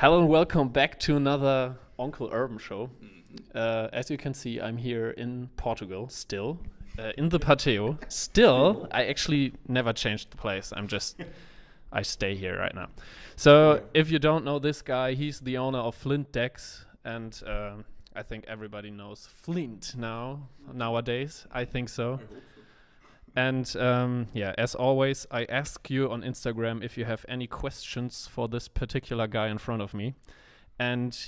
Hello and welcome back to another Onkel Urban Show. As you can see, I'm here in Portugal still, in the patio. Still, I actually never changed the place. I stay here right now. So if you don't know this guy, he's the owner of Flint decks, and I think everybody knows Flint nowadays. I think so. And as always, I ask you on Instagram if you have any questions for this particular guy in front of me. And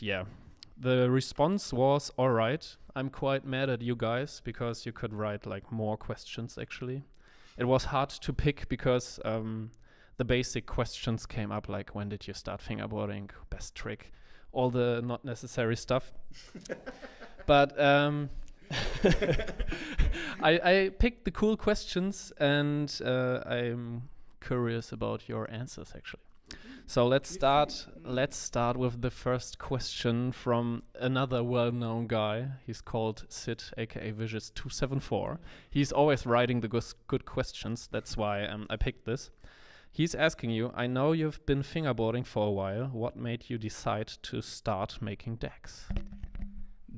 the response was, all right, I'm quite mad at you guys because you could write like more questions actually. It was hard to pick because the basic questions came up like, when did you start fingerboarding, best trick, all the not necessary stuff. But I picked the cool questions, and I'm curious about your answers actually. So let's start with the first question from another well-known guy. He's called Sid, aka Vicious274. He's always writing the good questions. That's why I picked this. He's asking you, I know you've been fingerboarding for a while. What made you decide to start making decks?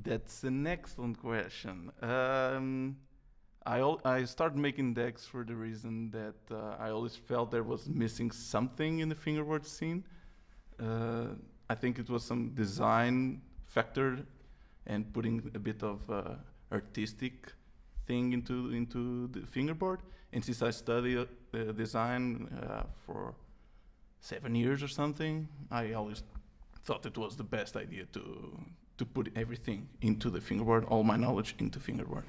That's an excellent question. I started making decks for the reason that I always felt there was missing something in the fingerboard scene. I think it was some design factor and putting a bit of artistic thing into the fingerboard. And since I studied design for 7 years or something, I always thought it was the best idea to put everything into the fingerboard, all my knowledge into fingerboard.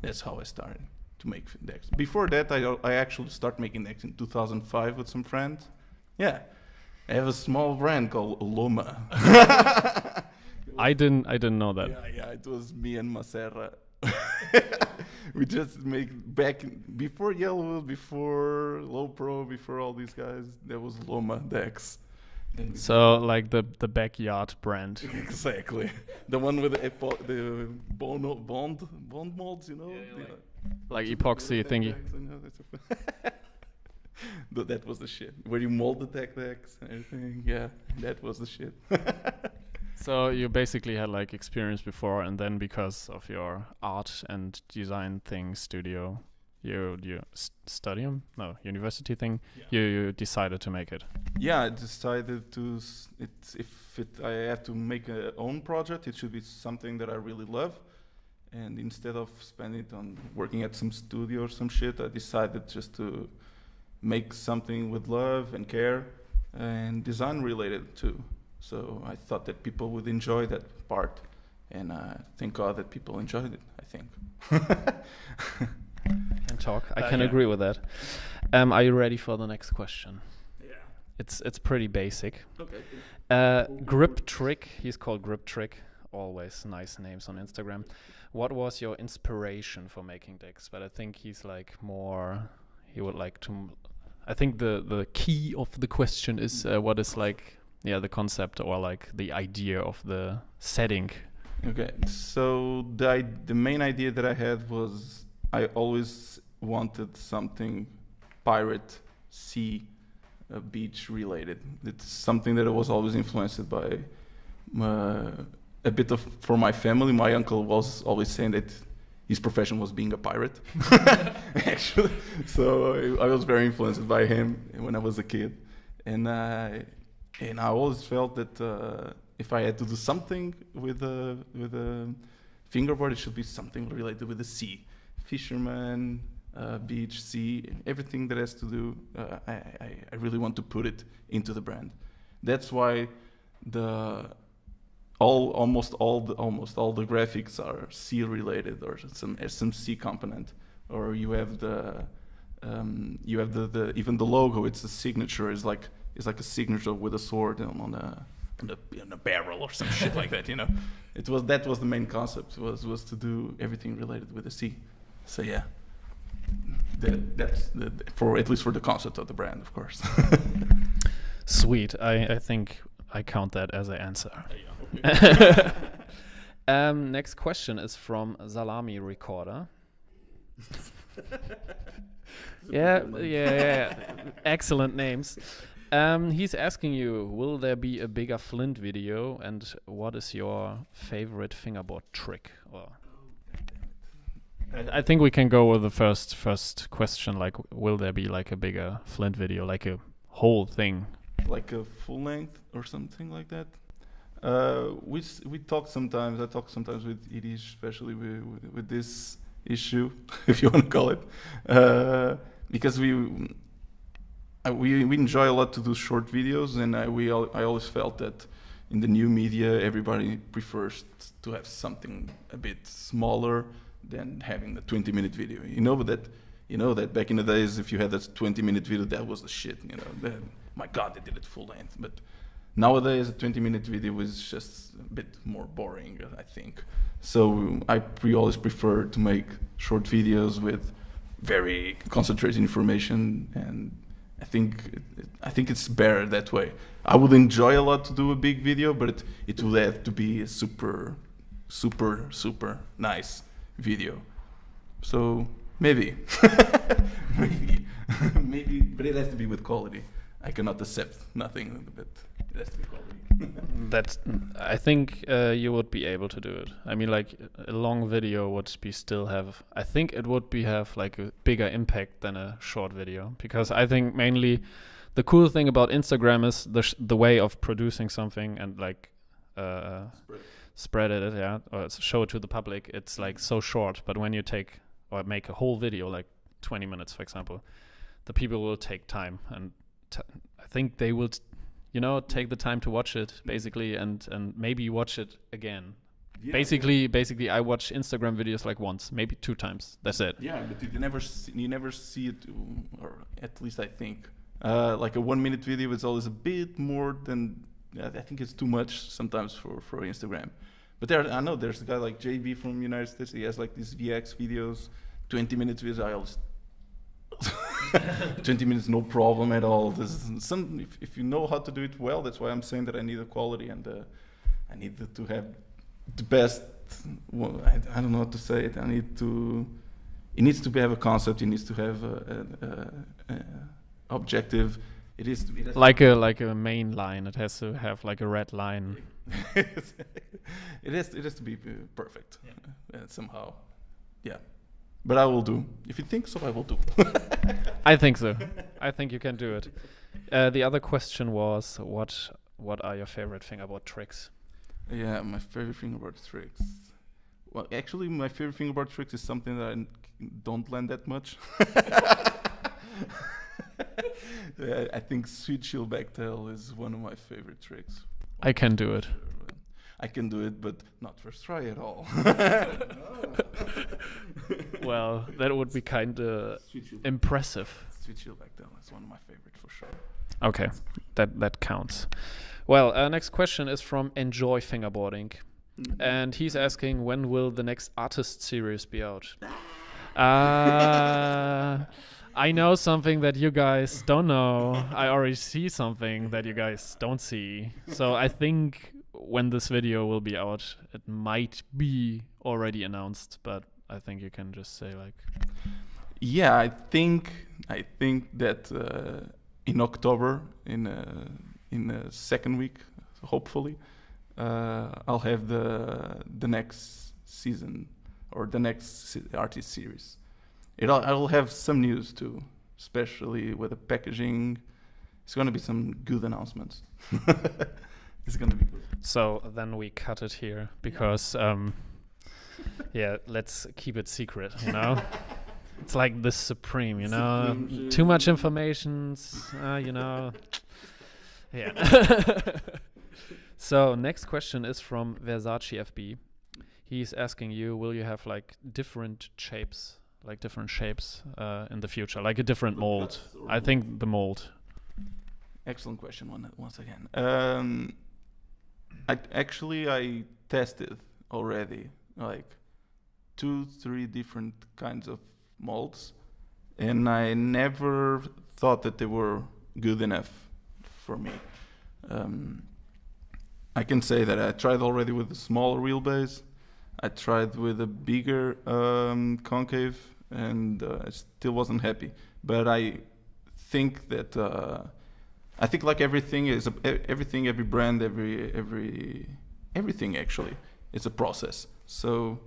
That's how I started to make decks. Before that, I actually started making decks in 2005 with some friends. Yeah, I have a small brand called Loma. I didn't know that. Yeah, it was me and Maserra. We just make before Yellow, before Low Pro, before all these guys, there was Loma decks. So like the backyard brand. Exactly. The one with the bond molds, you know? Like epoxy thingy. That was the shit. Where you mold the decks and everything. Yeah, that was the shit. So you basically had like experience before, and then because of your art and design thing studio, university thing, you decided to make it. Yeah, I decided to. I have to make a own project, it should be something that I really love. And instead of spending it on working at some studio or some shit, I decided just to make something with love and care and design related too. So I thought that people would enjoy that part, and thank God that people enjoyed it, I think. I can agree with that. Are you ready for the next question? Yeah. It's pretty basic. Okay. Grip Trick, he's called Grip Trick. Always nice names on Instagram. What was your inspiration for making decks? But I think he's like more, he would like to, I think the key of the question is what is like, the concept or like the idea of the setting. Okay, so the main idea that I had was I always wanted something pirate, sea, beach related. It's something that I was always influenced by a bit of, for my family. My uncle was always saying that his profession was being a pirate, actually. So I was very influenced by him when I was a kid. And I always felt that if I had to do something with a fingerboard, it should be something related with the sea. Fisherman, beach, sea, everything that has to do, I really want to put it into the brand. That's why almost all the graphics are sea related, or some sea component, or you have the even the logo. It's a signature. It's like a signature with a sword on a barrel or some shit like that. You know, that was the main concept, was to do everything related with the sea. So yeah, that's for at least for the concept of the brand, of course. Sweet. I think I count that as an answer. Next question is from Salami Recorder. Yeah. Excellent names. He's asking you, will there be a bigger Flint video, and what is your favorite fingerboard trick? Or I think we can go with the first question. Like, will there be like a bigger Flint video, like a whole thing? Like a full length or something like that. We talk sometimes. I talk sometimes with Edie, especially with this issue, if you want to call it, because we enjoy a lot to do short videos, and I always felt that in the new media everybody prefers to have something a bit smaller than having a 20-minute video. You know that back in the days, if you had a 20-minute video, that was the shit. My God, they did it full length. But nowadays, a 20-minute video is just a bit more boring, I think. So we always prefer to make short videos with very concentrated information, and I think it's better that way. I would enjoy a lot to do a big video, but it would have to be a super nice video. So maybe, maybe, but it has to be with quality. I cannot accept nothing, but it has to be quality. I think you would be able to do it. I mean, like a long video would be still have. I think it would have like a bigger impact than a short video, because I think mainly the cool thing about Instagram is the way of producing something and like spread it, yeah, or show it to the public. It's like so short, but when you take or make a whole video, like 20 minutes, for example, the people will take time, and I think they will, take the time to watch it basically, and maybe watch it again. Yeah, basically, I watch Instagram videos like once, maybe 2 times. That's it. Yeah, but you never see it, or at least I think, like a 1-minute video is always a bit more than. I think it's too much sometimes for Instagram. But I know there's a guy like JB from United States. He has like these VX videos, 20 minutes videos. I always 20 minutes, no problem at all. If you know how to do it well, that's why I'm saying that I need a quality, and I need to have the best. Well, I don't know how to say it. It needs to have a concept. It needs to have a objective. It has like a main line. It has to have like a red line. It has to be perfect, somehow. Yeah. But I will do. If you think so, I will do. I think so. I think you can do it. The other question was, what are your favorite fingerboard tricks? Yeah, my favorite fingerboard tricks. Well, actually, my favorite fingerboard tricks is something that I don't land that much. I think sweet shield backtail is one of my favorite tricks. I can do it. I can do it, but not first try at all. Well, that would be kind of impressive. Sweet shield backtail is one of my favorites for sure. Okay, that counts. Well, next question is from Enjoy Fingerboarding. And he's asking, when will the next artist series be out? I know something that you guys don't know. I already see something that you guys don't see. So I think when this video will be out, it might be already announced, but I think you can just say like... Yeah, I think that in October, in the second week, hopefully, I'll have the next season or the next artist series. I will have some news too, especially with the packaging. It's going to be some good announcements. It's going to be good. So then we cut it here because, let's keep it secret, It's like the supreme, Too much information, Yeah. So next question is from Versace FB. He's asking you, will you have like different shapes in the future, like a different mold? I think the mold. Excellent question once again. I tested already like 2-3 different kinds of molds, and I never thought that they were good enough for me. I can say that I tried already with a smaller wheelbase. I tried with a bigger concave, and I still wasn't happy. But I think that I think like everything is everything, every brand, everything actually, it's a process. So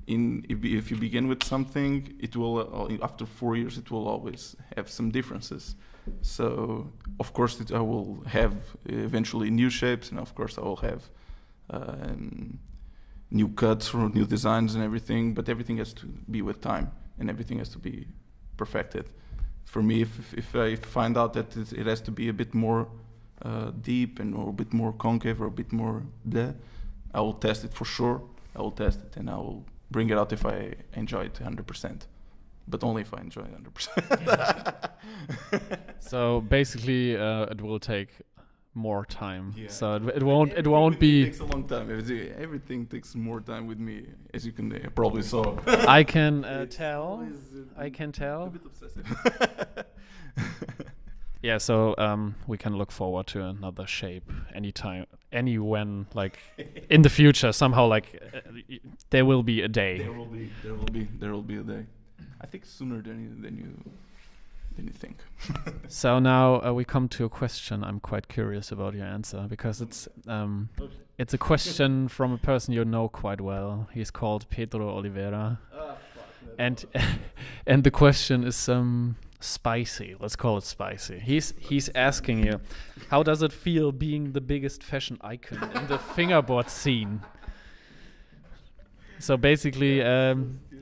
if you begin with something, it will after 4 years it will always have some differences. So of course I will have eventually new shapes, and of course I will have new cuts for new designs and everything. But everything has to be with time, and everything has to be perfected. For me, if I find out that it has to be a bit more deep and or a bit more concave or a bit more bleh, I will test it for sure. I will test it and I will bring it out if I enjoy it 100%. But only if I enjoy it 100%. So basically, it will take more time. Yeah. So it won't be. It takes a long time. Everything takes more time with me, as you can probably saw. I can tell. I can A tell. bit obsessive. Yeah. So we can look forward to another shape anytime, when, like in the future. Somehow, like there will be a day. There will be a day. I think sooner than you think. So now we come to a question. I'm quite curious about your answer, because it's a question from a person you know quite well. He's called Pedro Oliveira, and and the question is spicy. Let's call it spicy. He's asking you, how does it feel being the biggest fashion icon in the fingerboard scene? So basically,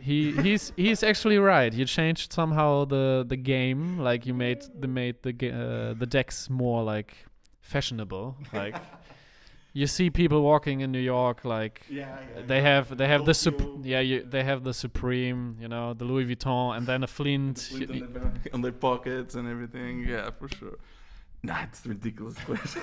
he's actually right. You changed somehow the game. Like you made the decks more like fashionable. Like you see people walking in New York, like they have the they have the Supreme, the Louis Vuitton, and then a Flint on their pockets and everything. Yeah, for sure. Nah, it's ridiculous question.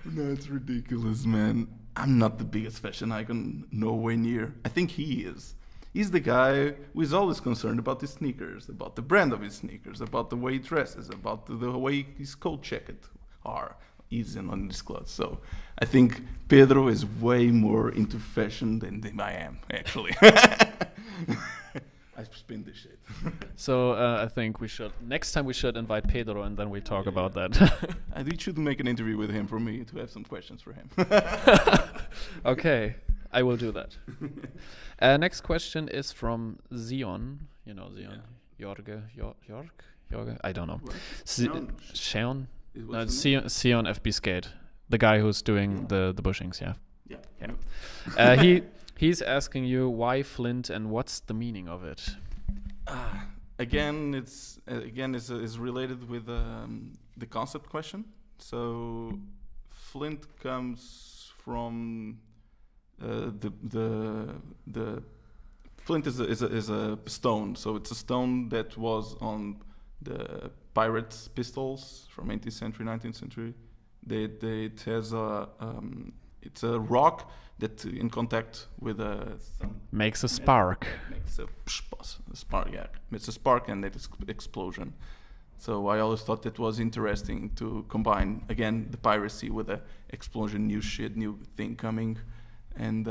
No, it's ridiculous, man. I'm not the biggest fashion icon, nowhere near. I think he is. He's the guy who is always concerned about his sneakers, about the brand of his sneakers, about the way he dresses, about the way his coat jacket are. He's in on his clothes. So I think Pedro is way more into fashion than I am, actually. I spin this shit. So I think next time we should invite Pedro, and then we talk about that. We should make an interview with him for me to have some questions for him. Okay, I will do that. Next question is from Zion. You know Zion. Jorge? I don't know. Sean? No, it's Sion FB Skate. The guy who's doing the bushings, yeah. He's asking you why Flint and what's the meaning of it. Again, it's related with the concept question. So Flint comes from the Flint is a stone. So it's a stone that was on the pirates' pistols from 18th century, 19th century. It has it's a rock that in contact with makes a spark. Makes a spark, yeah. It's a spark and that is explosion. So I always thought it was interesting to combine again the piracy with the explosion, new shit, new thing coming, and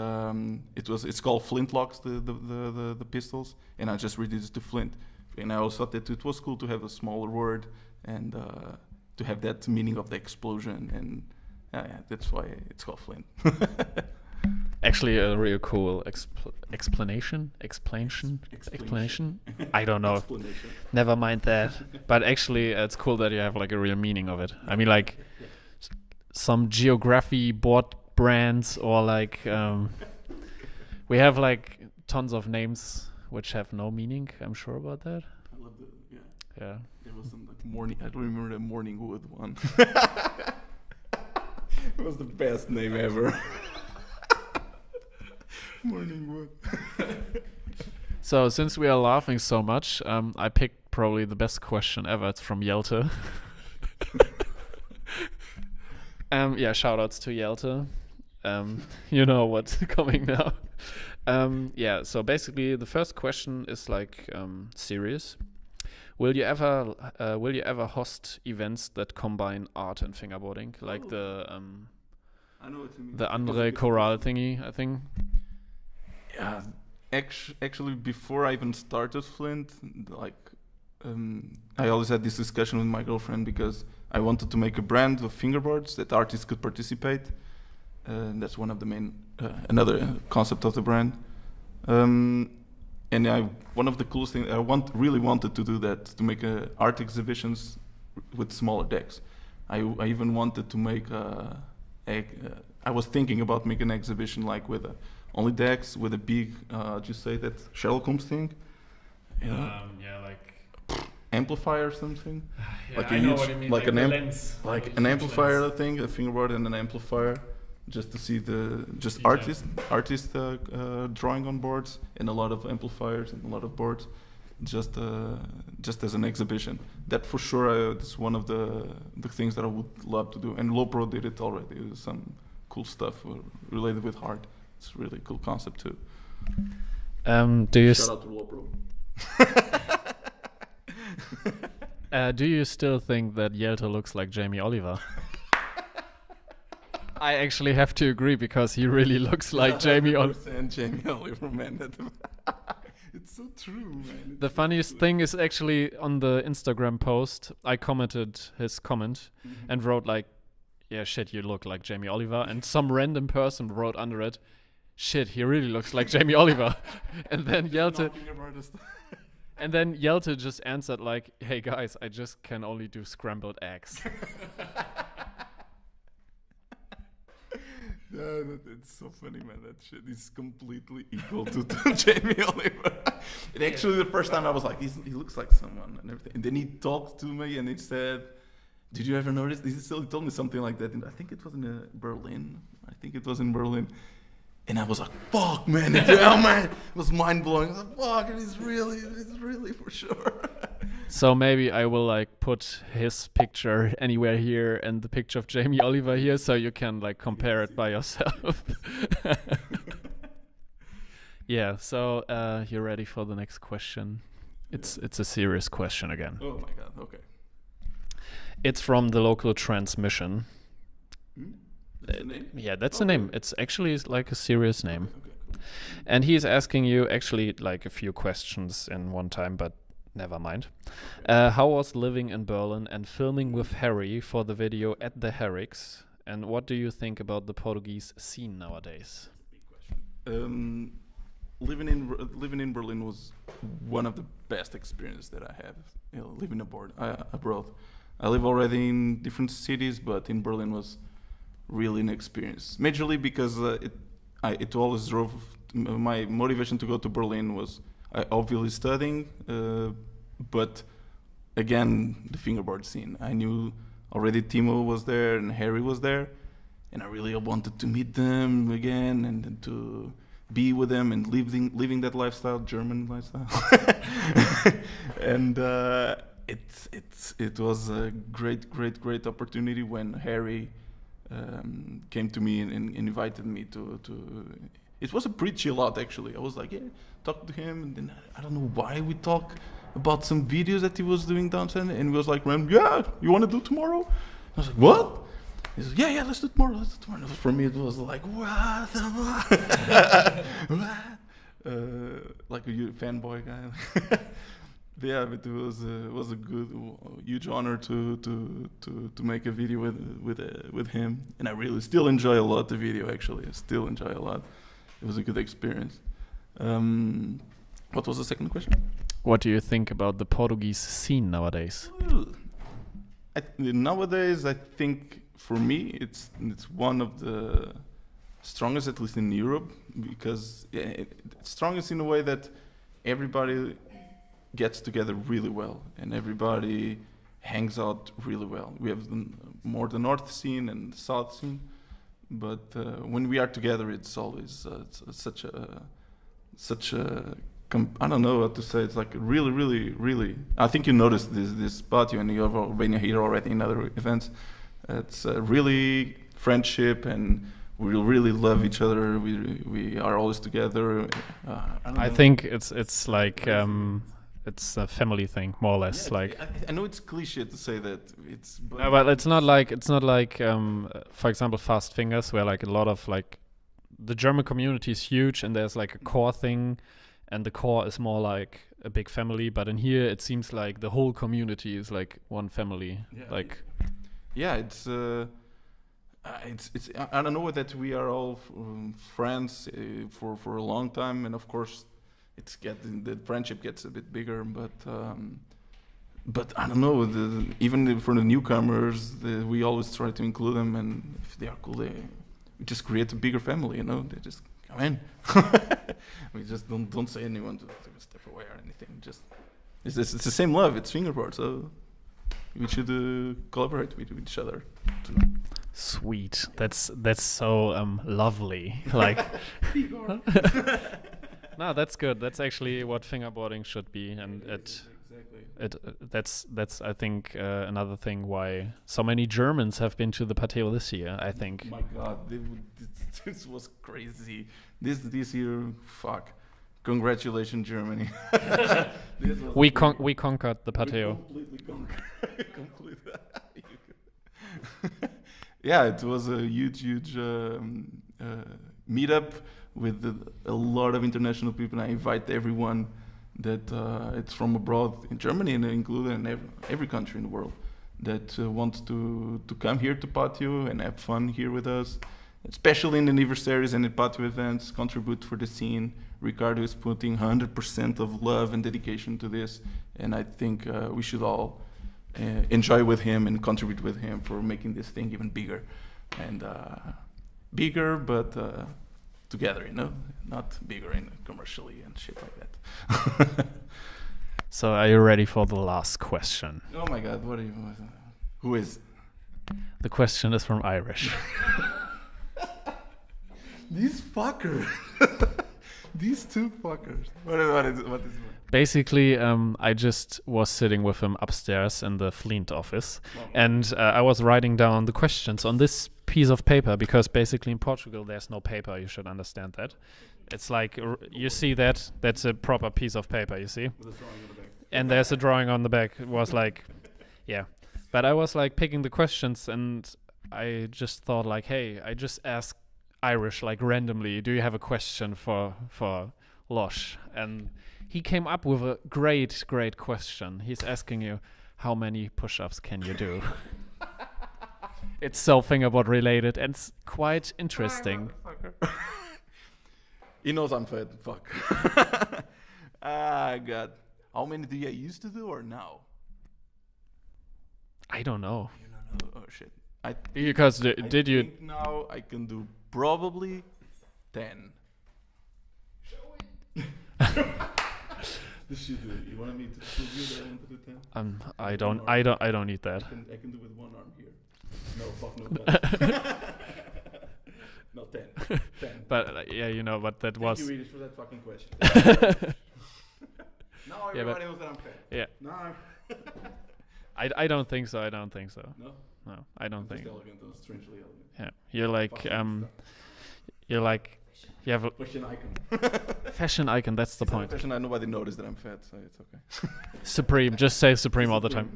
it's called Flintlocks, the pistols, and I just reduced it to Flint. And I also thought that it was cool to have a smaller word and to have that meaning of the explosion, and that's why it's called Flint. Actually, a real cool explanation. I don't know. Never mind that. But actually, it's cool that you have like a real meaning of it. I mean, like some geography board brands, or like we have like tons of names which have no meaning. I'm sure about that. I love Yeah. There was some like morning. I don't remember the Morning Wood one. It was the best name ever. Morning Wood. So since we are laughing so much, I picked probably the best question ever. It's from Yelte. Yeah, shout outs to Yelte. You know what's coming now. Yeah, so basically the first question is like serious. Will you ever host events that combine art and fingerboarding, like I know what you mean. the Andre Choral thingy, I think? Yeah, actually, before I even started Flint, like I always had this discussion with my girlfriend because I wanted to make a brand of fingerboards that artists could participate. That's one of the main, another concept of the brand. And one of the coolest things, really wanted to do that, to make art exhibitions with smaller decks. I even wanted to make I was thinking about making an exhibition like with only decks, with a big, just say that Sherlock Holmes thing. Yeah, like amplifier or something. Yeah, like I know what you mean. Like an amplifier lens. thing, a fingerboard and an amplifier, just to see artists drawing on boards, and a lot of amplifiers and a lot of boards, just as an exhibition. That for sure is one of the things that I would love to do. And Lopro did it already. There's some cool stuff related with art. It's a really cool concept too. Do you Shout out to Lopro. do you still think that Jelte looks like Jamie Oliver? I actually have to agree because he really looks like Jamie Oliver. And Jamie Oliver, man. It's so true, man. The funniest thing is actually on the Instagram post, I commented his comment and wrote like, yeah, shit, you look like Jamie Oliver. And some random person wrote under it, shit, he really looks like Jamie Oliver. And then Jelte... And then Jelte just answered like, hey guys, I just can only do scrambled eggs. Yeah, it's so funny, man. That shit is completely equal to Jamie Oliver. And actually, the first time I was like, he looks like someone and everything. And then he talked to me and he said, did you ever notice? He told me something like that. And I think it was in Berlin. And I was like, fuck, man. Man. It was mind blowing. I was like, fuck, it's really for sure. So maybe I will like put his picture anywhere here and the picture of Jamie Oliver here, so you can like compare it by yourself. Yeah. So you're ready for the next question? It's a serious question again. Oh my god. Okay. It's from the local transmission. That's the name? Yeah, that's the name. It's actually like a serious name. Okay, cool. And he's asking you actually like a few questions in one time, but never mind. How was living in Berlin and filming with Harry for the video at the Herrick's? And what do you think about the Portuguese scene nowadays? Big question. Living in Berlin was one of the best experiences that I had. Living abroad. I live already in different cities, but in Berlin was really an experience. Majorly because it always drove my motivation to go to Berlin was obviously studying, but again the fingerboard scene. I knew already Timo was there and Harry was there, and I really wanted to meet them again and to be with them and living that lifestyle, German lifestyle. And it was a great opportunity when Harry came to me and invited me to. It was a pretty chill out actually. I was like, yeah, talk to him, and then I don't know why we talk about some videos that he was doing downtown, and he was like, yeah, you want to do tomorrow? I was like, what? He said, yeah, let's do tomorrow. For me, it was like, what? Like a fanboy guy. Yeah, but it was a good, huge honor to make a video with him, and I really still enjoy a lot the video. Actually, I still enjoy a lot. It was a good experience. What was the second question? What do you think about the Portuguese scene nowadays? Nowadays, I think for me, it's one of the strongest, at least in Europe, because it's strongest in a way that everybody gets together really well and everybody hangs out really well. We have more the north scene and the south scene, but when we are together, it's always such a I don't know what to say. It's like really. I think you noticed this spot, and you have been here already in other events. It's really friendship, and we really love each other. We are always together. I think it's like it's a family thing, more or less. Yeah, like I know it's cliche to say that. No, but it's not like for example, Fast Fingers, where like a lot of like the German community is huge, and there's like a core thing, and the core is more like a big family. But in here, it seems like the whole community is like one family. Yeah, it's I don't know that we are all friends for a long time, and of course, the friendship gets a bit bigger, but I don't know. Even for the newcomers, we always try to include them, and if they are cool, we just create a bigger family. You know, they just come in. We just don't say anyone to step away or anything. Just it's the same love. It's fingerboard, so we should collaborate with each other. Sweet. That's so lovely. Like. No, that's good. That's actually what fingerboarding should be, and that's I think another thing why so many Germans have been to the Pateo this year. I think. My God, this was crazy. This year, fuck. Congratulations, Germany. we conquered the Pateo. Completely conquered. Yeah, it was a huge meetup with a lot of international people. I invite everyone that it's from abroad in Germany, and included in every country in the world that wants to come here to Patio and have fun here with us, especially in the anniversaries and the Patio events, contribute for the scene. Ricardo is putting 100% of love and dedication to this, and I think we should all enjoy with him and contribute with him for making this thing even bigger, and but together, you know, not bigger and commercially and shit like that. So are you ready for the last question? Oh my God, who is? The question is from Irish. These fuckers. These two fuckers. What is it? Basically, I just was sitting with him upstairs in the Flint office, and I was writing down the questions on this piece of paper, because basically in Portugal there's no paper. You should understand that. It's like, you see that's a proper piece of paper, you see? With a drawing on the back. And there's a drawing on the back. It was like, yeah. But I was like picking the questions, and I just thought like, hey, I just asked Irish like randomly, do you have a question for Losh? And he came up with a great question. He's asking you, how many push-ups can you do? It's so fingerboard related, and it's quite interesting. He knows I'm fat. Fuck. God. How many do you used to do or now? I don't know. You don't know? Oh shit. Because I think now I can do probably 10. This shit, you want me to prove you that I want to do 10? I don't need that. I can do with one arm here. No, fuck no. No, 10. But yeah, you know, but that Thank was. Thank you, Edith, for that fucking question. Now everybody knows that I'm fat. Yeah. No. I don't think so. No, I don't think. Just elegant, strangely elegant. Yeah, you have a fashion icon. fashion icon. That's the point. Fashion, nobody noticed that I'm fat, so it's okay. Supreme. Just say Supreme all the time.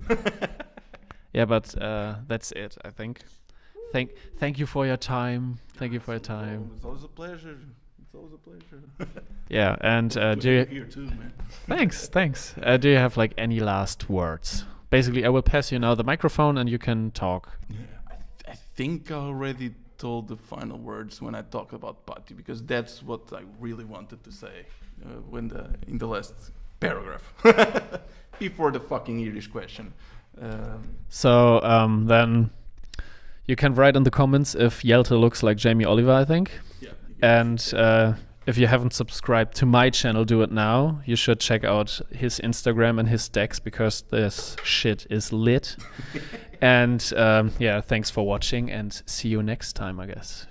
Yeah, but that's it, I think. Thank you for your time. Thank you for your time. It's always a pleasure. Yeah, and do you? Here too, man. Thanks. Do you have like any last words? Basically, I will pass you now the microphone, and you can talk. Yeah, I think I already told the final words when I talked about Patio, because that's what I really wanted to say in the last paragraph before the fucking Irish question. So then you can write in the comments if Jelte looks like Jamie Oliver, I think. Yeah. And if you haven't subscribed to my channel, do it now. You should check out his Instagram and his decks, because this shit is lit. And yeah, thanks for watching, and see you next time, I guess.